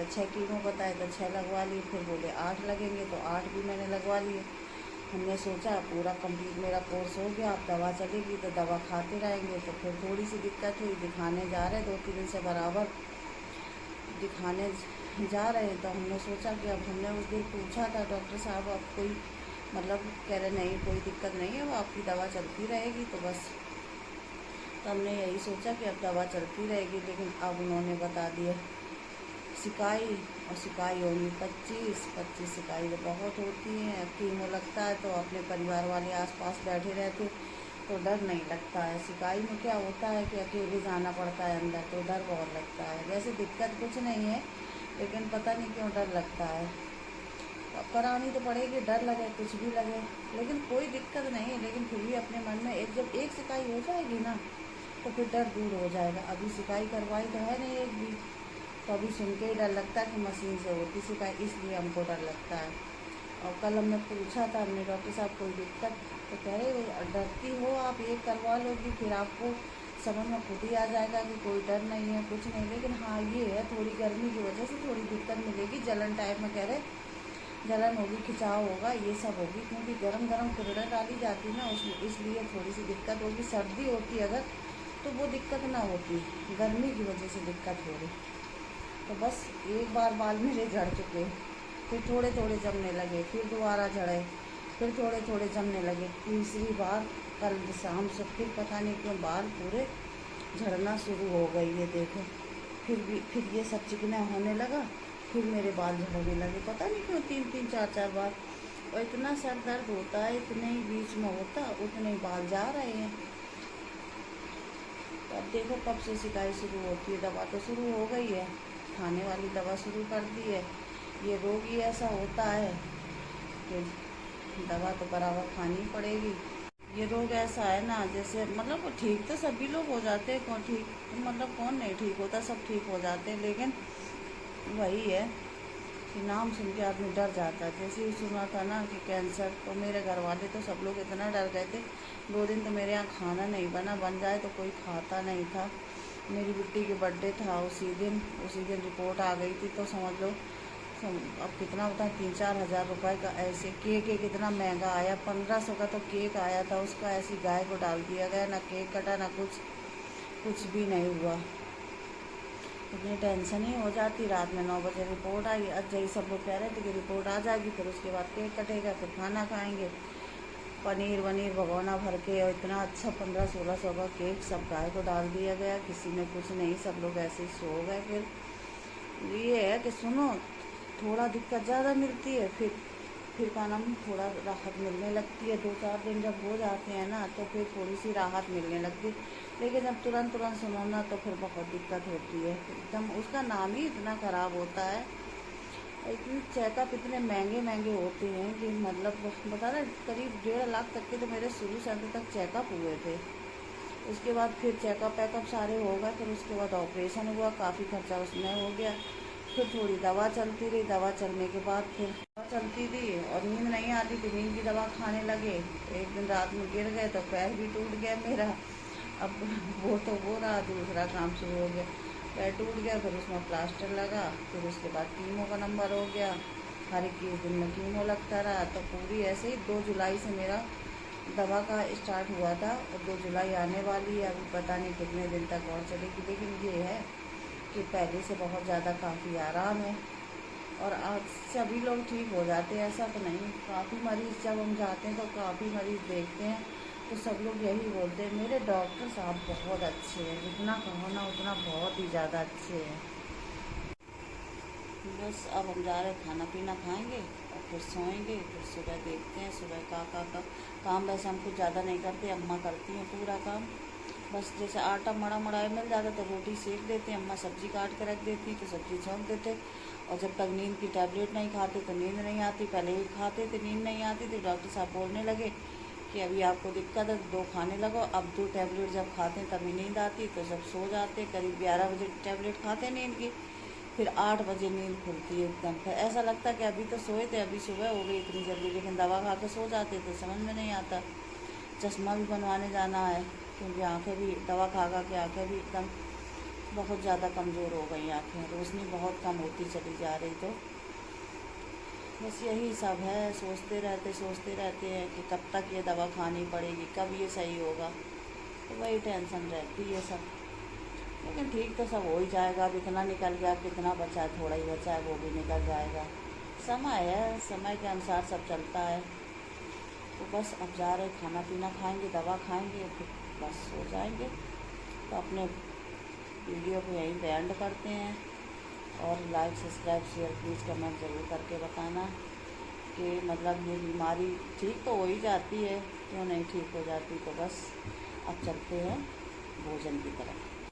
6 chemo बताए तो 6 लगवा लिए, फिर बोले 8 लगेंगे तो 8 भी मैंने लगवा लिए। हमने सोचा पूरा कंप्लीट मेरा कोर्स हो गया, अब दवा चलेगी तो दवा खाते रहेंगे। तो फिर थोड़ी सी दिक्कत हुई, दिखाने जा रहे 2-3 दिन से बराबर दिखाने जा रहे हैं। तो हमने सोचा कि अब हमने उस दिन पूछा था डॉक्टर साहब अब कोई मतलब कह रहे नहीं कोई दिक्कत नहीं है, वो आपकी दवा चलती रहेगी तो बस। तो हमने यही सोचा कि अब दवा चलती रहेगी, लेकिन अब उन्होंने बता दिया सिकाई, और सिकाई होगी 25 सिकाई तो बहुत होती हैं। कीमो लगता है तो अपने परिवार वाले आसपास बैठे रहते तो डर नहीं लगता है। सिकाई में क्या होता है कि अकेले जाना पड़ता है अंदर, तो डर बहुत लगता है। वैसे दिक्कत कुछ नहीं है, लेकिन पता नहीं क्यों डर लगता है। अब करानी तो पड़ेगी, डर लगे कुछ भी लगे, लेकिन कोई दिक्कत नहीं है। लेकिन फिर भी अपने मन में जब एक सिकाई हो जाएगी ना तो फिर डर दूर हो जाएगा। अभी सिकाई करवाई तो है नहीं एक भी, तो अभी सुन के ही डर लगता है कि मशीन से होती सिकाई, इसलिए हमको डर लगता है। और कल हमने पूछा था हमने डॉक्टर साहब कोई दिक्कत, तो कह रहे डरती हो आप, ये करवा लोगी फिर आपको समझ में खुद ही आ जाएगा कि कोई डर नहीं है कुछ नहीं। लेकिन हाँ ये है थोड़ी गर्मी की वजह से थोड़ी दिक्कत मिलेगी, जलन टाइप में कह रहे जलन होगी, खिंचाव होगा, ये सब होगी, क्योंकि गरम गरम कुरड़े डाली जाती ना उसमें, इसलिए थोड़ी सी दिक्कत होगी। सर्दी होती अगर तो वो दिक्कत ना होती, गर्मी की वजह से दिक्कत हो रही। तो बस एक बार बाल मेरे झड़ चुके, फिर थोड़े थोड़े जमने लगे, फिर दोबारा झड़े, फिर थोड़े थोड़े जमने लगे, तीसरी बार कल शाम से फिर पता नहीं क्यों बाल पूरे झड़ना शुरू हो गई। ये देखो फिर ये सब चिकना होने लगा, फिर मेरे बाल झड़ने लगे, पता नहीं क्यों 3-3 4-4 बार। और इतना सर दर्द होता है, इतने ही बीच में होता उतने ही बाल जा रहे हैं। तो अब देखो कब से सिकाई शुरू होती है। दवा तो शुरू हो गई है, खाने वाली दवा शुरू कर दी है। ये रोग ही ऐसा होता है कि दवा तो बराबर खानी पड़ेगी। ये रोग ऐसा है ना, जैसे मतलब ठीक तो सभी लोग हो जाते हैं, कौन ठीक मतलब कौन नहीं ठीक होता, सब ठीक हो जाते हैं। लेकिन वही है कि नाम सुन के आदमी डर जाता है। जैसे ही सुना था ना कि कैंसर, तो मेरे घर वाले तो सब लोग इतना डर गए थे। 2 दिन तो मेरे यहाँ खाना नहीं बना, बन जाए तो कोई खाता नहीं था। मेरी बिट्टी के बर्थडे था उसी दिन रिपोर्ट आ गई थी। तो समझ लो अब कितना होता है 3-4 हज़ार रुपये का। ऐसे केक कितना महंगा आया, 1500 का तो केक आया था, उसका ऐसी गाय को डाल दिया गया, ना केक कटा ना कुछ भी नहीं हुआ। इतनी टेंशन ही हो जाती। रात में 9 बजे रिपोर्ट आई, आज यही सब लोग कह रहे थे कि रिपोर्ट आ जाएगी, फिर उसके बाद केक कटेगा, फिर खाना खाएंगे, पनीर वनीर भगोना भर के। और इतना अच्छा 1500-1600 का केक सब गाय को डाल दिया गया, किसी ने कुछ नहीं, सब लोग ऐसे ही सो गए। फिर ये है कि सुनो थोड़ा दिक्कत ज़्यादा मिलती है, फिर का नाम थोड़ा राहत मिलने लगती है। 2-4 दिन जब हो जाते हैं ना तो फिर थोड़ी सी राहत मिलने लगती है। लेकिन जब तुरंत सुनो ना तो फिर बहुत दिक्कत होती है एकदम। उसका नाम ही इतना ख़राब होता है। इतनी चेकअप इतने महंगे महंगे होते हैं कि मतलब बता रहे करीब 1.5 लाख तक के तो मेरे शुरू से अंत तक चेकअप हुए थे। उसके बाद फिर चेकअप वेकअप सारे हो गए, फिर उसके बाद ऑपरेशन हुआ, काफ़ी खर्चा उसमें हो गया। फिर थोड़ी दवा चलती रही, दवा चलने के बाद फिर दवा चलती थी और नींद नहीं आती थी, नींद की दवा खाने लगे। एक दिन रात में गिर गए तो पैर भी टूट गया मेरा। अब वो तो वो रहा, दूसरा काम शुरू हो गया, पैर टूट गया, फिर उसमें प्लास्टर लगा, फिर उसके बाद कीमो का नंबर हो गया, हर 21 दिन में कीमो लगता रहा। तो पूरी ऐसे ही 2 जुलाई से मेरा दवा का स्टार्ट हुआ था और 2 जुलाई आने वाली है, अभी पता नहीं कितने दिन तक और चलेगी। लेकिन ये है कि पहले से बहुत ज़्यादा काफ़ी आराम है और आज सभी लोग ठीक हो जाते हैं, ऐसा तो नहीं। काफ़ी मरीज़ जब हम जाते हैं तो काफ़ी मरीज़ देखते हैं तो सब लोग यही बोलते हैं मेरे डॉक्टर साहब बहुत अच्छे हैं, जितना कहो ना उतना बहुत ही ज़्यादा अच्छे हैं। बस अब हम जा रहे हैं, खाना पीना खाएंगे और फिर सोएंगे। फिर सुबह देखते हैं सुबह का काम। वैसे हम कुछ ज़्यादा नहीं करते, अम्मा करती हैं पूरा काम। बस जैसे आटा मड़ा मिल जाता तो रोटी सेक देते, अम्मा सब्ज़ी काट के रख देती तो सब्ज़ी छौंक देते। और जब तक नींद की टैबलेट नहीं खाते तो नींद नहीं आती। पहले ही खाते थे नींद नहीं आती, तो डॉक्टर साहब बोलने लगे कि अभी आपको दिक्कत है 2 खाने लगो। अब 2 टैबलेट जब खाते हैं तभी नींद आती, तो जब सो जाते करीब 11 बजे टैबलेट खाते नींद की, फिर 8 बजे नींद खुलती है एकदम। फिर ऐसा लगता है कि अभी तो सोए थे, अभी सुबह हो गई इतनी जल्दी। लेकिन दवा खा के सो जाते तो समझ में नहीं आता। चश्मा भी बनवाने जाना है क्योंकि आँखें भी दवा खा के आँखें भी एकदम बहुत ज़्यादा कमज़ोर हो गई आँखें, रोशनी बहुत कम होती चली जा रही। तो बस यही सब है, सोचते रहते हैं कि कब तक ये दवा खानी पड़ेगी, कब ये सही होगा, तो वही टेंशन रहती है सब। लेकिन ठीक तो सब हो ही जाएगा। अब इतना निकल गया, कितना बचा है, थोड़ा ही बचा है, वो भी निकल जाएगा। समय है, समय के अनुसार सब चलता है। तो बस अब जा रहे, खाना पीना खाएंगे, दवा खाएंगे, फिर बस सो जाएंगे। तो अपने वीडियो को यहीं पे एंड करते हैं। और like, subscribe, share please comment ज़रूर करके बताना कि मतलब ये बीमारी ठीक तो हो ही जाती है, क्यों नहीं ठीक हो जाती। तो बस अब चलते हैं भोजन की तरफ।